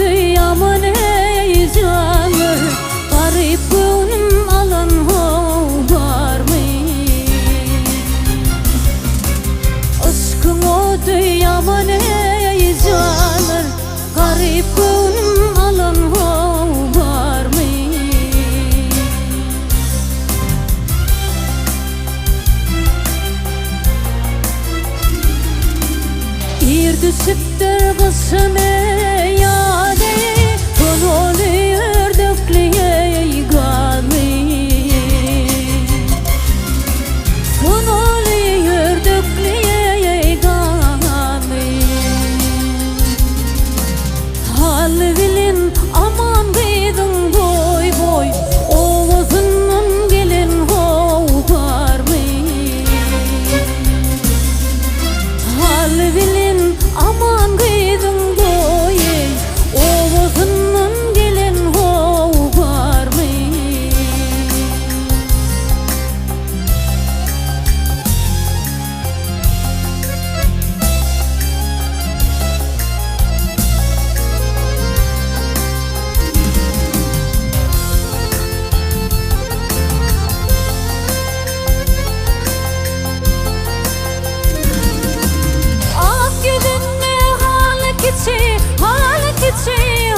yaman heyecanlı, garip gönlüm alan var mı? Aşkın odu yaman heyecanlı, garip gönlüm alan var mı? Bir düşüptür başıma yani, konu oluyor döklüye galmi. Konu oluyor döklüye galmi. Hal bilin aman gıydın boy boy, oğuzunun gelin var mı? Hal bilin aman gıydın boy, oğuzunun gelin var mı?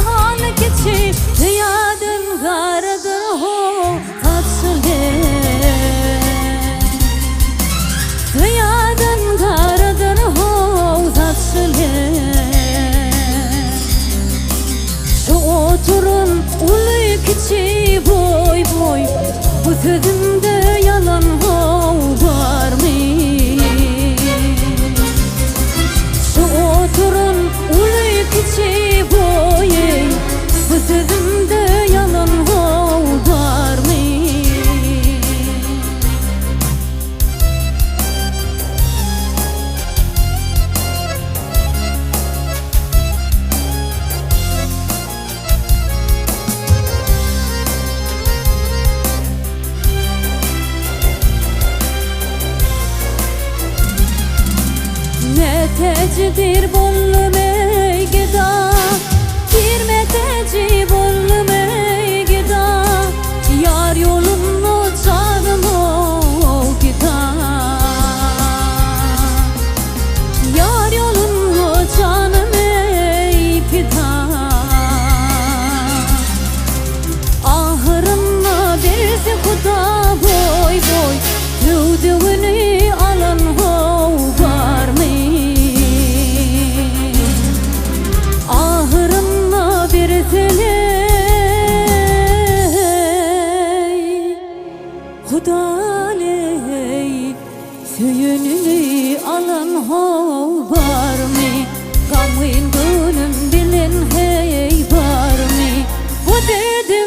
Hal kiçi diyadın garadır ho tatsıle. Diyadın garadır ho tatsıle. Şu oturun ulu kiçi boy boy, bu sözümde yalan ho var mı? Şu oturun ulu kiçi boy, bu sözümde yalan var mı? Ne tecidir bollum ey gida, girme teci bollum ey gida, yar yolunu canım o gida. Yar yolunu canım ey fida. Ahırına birisi kuda boy boy, düdüğünü alan var mı? Ahırına bir teley, hudaley, söyününü alan var mı? Gamın gönlüm bilin hey var mı? Bu dedi